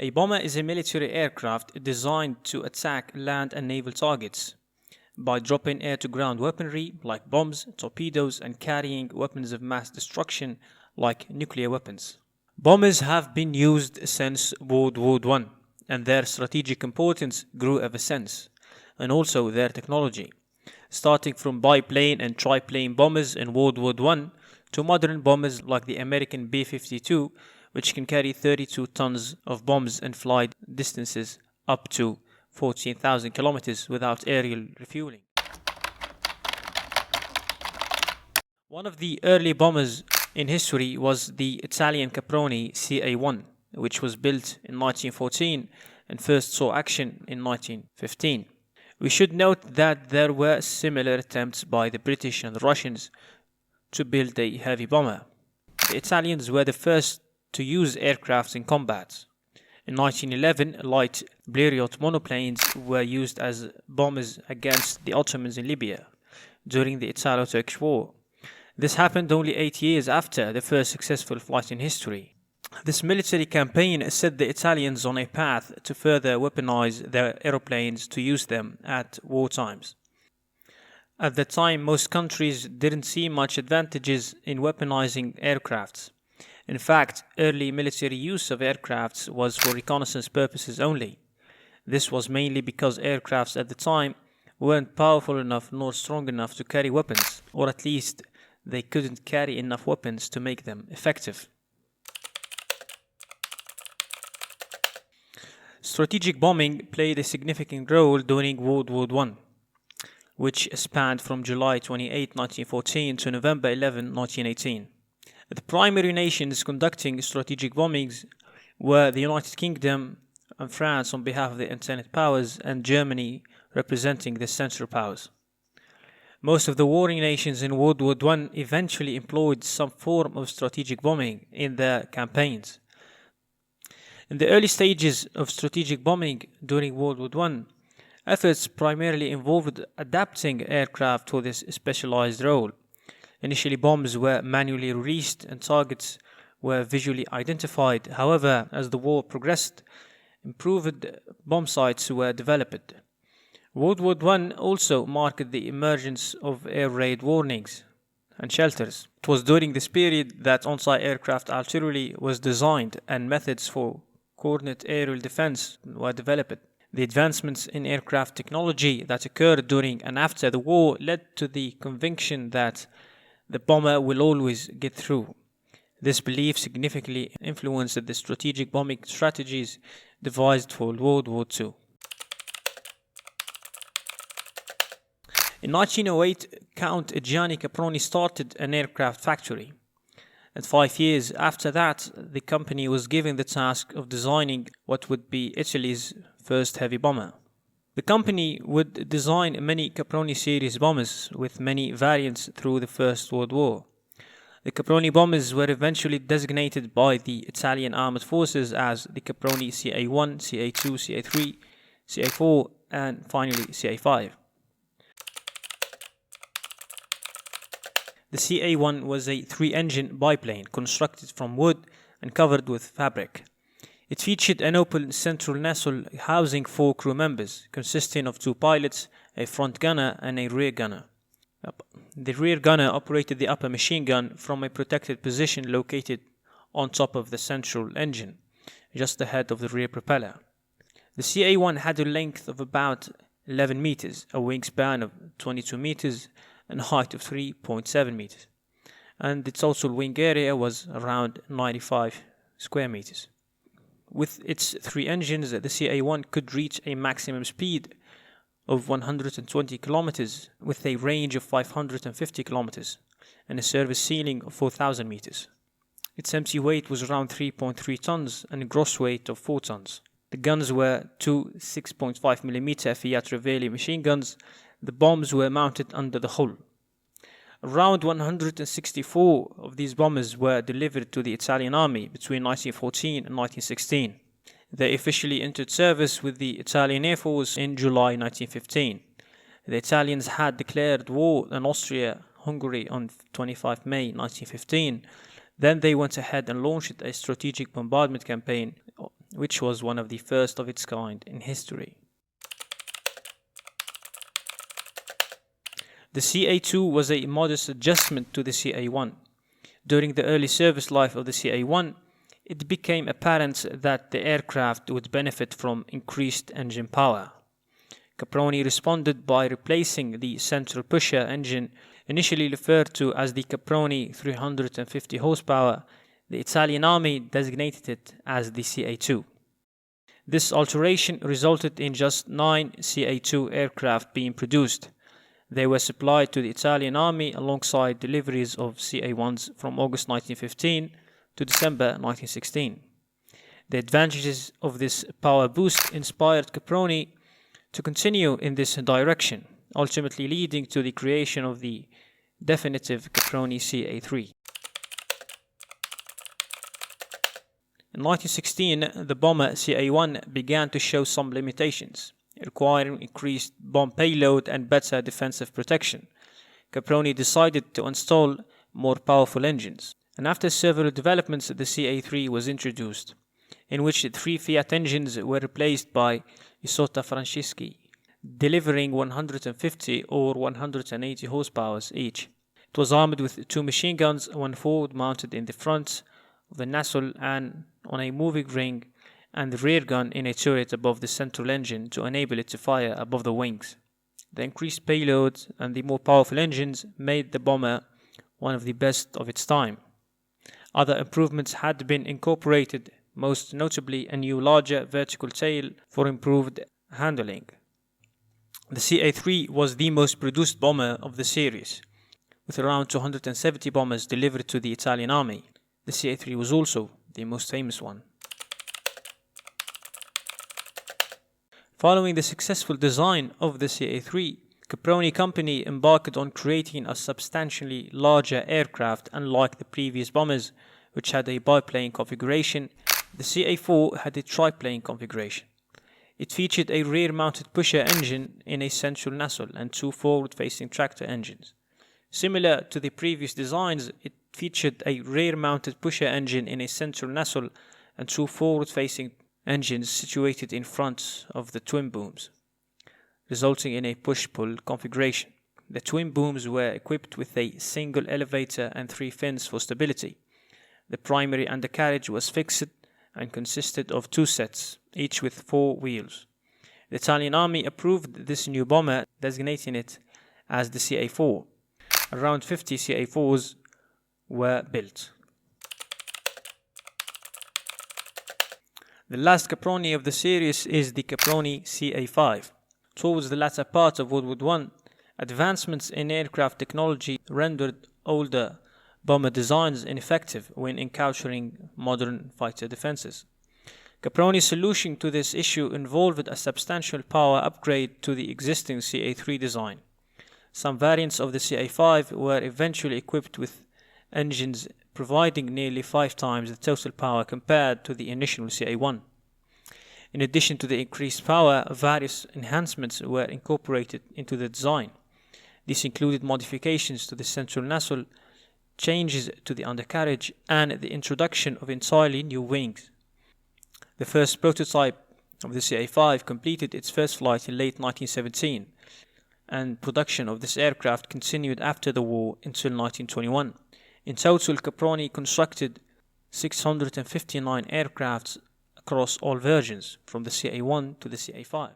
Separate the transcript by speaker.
Speaker 1: A bomber is a military aircraft designed to attack land and naval targets by dropping air-to-ground weaponry like bombs, torpedoes, and carrying weapons of mass destruction like nuclear weapons. Bombers have been used since World War I, and their strategic importance grew ever since, and also their technology, starting from biplane and triplane bombers in World War I to modern bombers like the American B-52, which can carry 32 tons of bombs and fly distances up to 14,000 kilometers without aerial refueling. One of the early bombers in history was the Italian Caproni CA-1, which was built in 1914 and first saw action in 1915. We should note that there were similar attempts by the British and the Russians to build a heavy bomber. The Italians were the first to use aircraft in combat. In 1911, light Blériot monoplanes were used as bombers against the Ottomans in Libya during the Italo-Turkish War. This happened only 8 years after the first successful flight in history. This military campaign set the Italians on a path to further weaponize their aeroplanes to use them at war times. At the time, most countries didn't see much advantages in weaponizing aircrafts. In fact, early military use of aircrafts was for reconnaissance purposes only. This was mainly because aircrafts at the time weren't powerful enough nor strong enough to carry weapons, or at least they couldn't carry enough weapons to make them effective. Strategic bombing played a significant role during World War I, which spanned from July 28, 1914 to November 11, 1918. The primary nations conducting strategic bombings were the United Kingdom and France on behalf of the Entente powers, and Germany representing the Central powers. Most of the warring nations in World War I eventually employed some form of strategic bombing in their campaigns. In the early stages of strategic bombing during World War I, efforts primarily involved adapting aircraft for this specialized role. Initially, bombs were manually released and targets were visually identified. However, as the war progressed, improved bomb sites were developed. World War I also marked the emergence of air raid warnings and shelters. It was during this period that on-site aircraft artillery was designed and methods for coordinate aerial defense were developed. The advancements in aircraft technology that occurred during and after the war led to the conviction that the bomber will always get through. This belief significantly influenced the strategic bombing strategies devised for World War II. In 1908, Count Gianni Caproni started an aircraft factory. And 5 years after that, the company was given the task of designing what would be Italy's first heavy bomber. The company would design many Caproni series bombers with many variants through the First World War. The Caproni bombers were eventually designated by the Italian armed forces as the Caproni CA-1, CA-2, CA-3, CA-4, and finally CA-5. The CA-1 was a 3-engine biplane constructed from wood and covered with fabric. It featured an open central nacelle housing 4 crew members, consisting of 2 pilots, a front gunner, and a rear gunner. The rear gunner operated the upper machine gun from a protected position located on top of the central engine, just ahead of the rear propeller. The CA-1 had a length of about 11 meters, a wingspan of 22 meters, and a height of 3.7 meters. And the total wing area was around 95 square meters. With its 3 engines, the CA-1 could reach a maximum speed of 120 kilometers with a range of 550 kilometers and a service ceiling of 4,000 meters. Its empty weight was around 3.3 tons and a gross weight of 4 tons. The guns were 2 6.5mm Fiat Revelli machine guns. The bombs were mounted under the hull. Around 164 of these bombers were delivered to the Italian army between 1914 and 1916. They officially entered service with the Italian Air Force in July 1915. The Italians had declared war on Austria-Hungary on 25 May 1915. Then they went ahead and launched a strategic bombardment campaign which was one of the first of its kind in history. The CA2 was a modest adjustment to the CA1. During the early service life of the CA1, it became apparent that the aircraft would benefit from increased engine power. Caproni responded by replacing the central pusher engine, initially referred to as the Caproni 350 horsepower. The Italian Army designated it as the CA2. This alteration resulted in just 9 CA2 aircraft being produced. They were supplied to the Italian Army alongside deliveries of CA1s from August 1915 to December 1916. The advantages of this power boost inspired Caproni to continue in this direction, ultimately leading to the creation of the definitive Caproni CA3. In 1916, the bomber CA1 began to show some limitations, requiring increased bomb payload and better defensive protection. Caproni decided to install more powerful engines, and after several developments, the CA3 was introduced, in which 3 Fiat engines were replaced by Isotta Franceschi, delivering 150 or 180 horsepower each. It was armed with 2 machine guns, one forward mounted in the front of the nacelle and on a moving ring, and the rear gun in a turret above the central engine to enable it to fire above the wings. The increased payload and the more powerful engines made the bomber one of the best of its time. Other improvements had been incorporated, most notably a new larger vertical tail for improved handling. The CA3 was the most produced bomber of the series, with around 270 bombers delivered to the Italian Army. The CA3 was also the most famous one. Following the successful design of the CA3, Caproni Company embarked on creating a substantially larger aircraft. Unlike the previous bombers, which had a biplane configuration, the CA4 had a triplane configuration. It featured a rear-mounted pusher engine in a central nacelle and 2 forward-facing tractor engines. Similar to the previous designs, it featured a rear-mounted pusher engine in a central nacelle and 2 forward-facing engines situated in front of the twin booms, resulting in a push-pull configuration. The twin booms were equipped with a single elevator and 3 fins for stability. The primary undercarriage was fixed and consisted of 2 sets, each with 4 wheels. The Italian Army approved this new bomber, designating it as the CA4. Around 50 CA4s were built. The last Caproni of the series is the Caproni CA5. Towards the latter part of World War I, advancements in aircraft technology rendered older bomber designs ineffective when encountering modern fighter defenses. Caproni's solution to this issue involved a substantial power upgrade to the existing CA3 design. Some variants of the CA5 were eventually equipped with engines providing nearly 5 times the total power compared to the initial CA1. In addition to the increased power, various enhancements were incorporated into the design. These included modifications to the central nacelle, changes to the undercarriage, and the introduction of entirely new wings. The first prototype of the CA5 completed its first flight in late 1917, and production of this aircraft continued after the war until 1921. In total, Caproni constructed 659 aircrafts across all versions, from the CA1 to the CA5.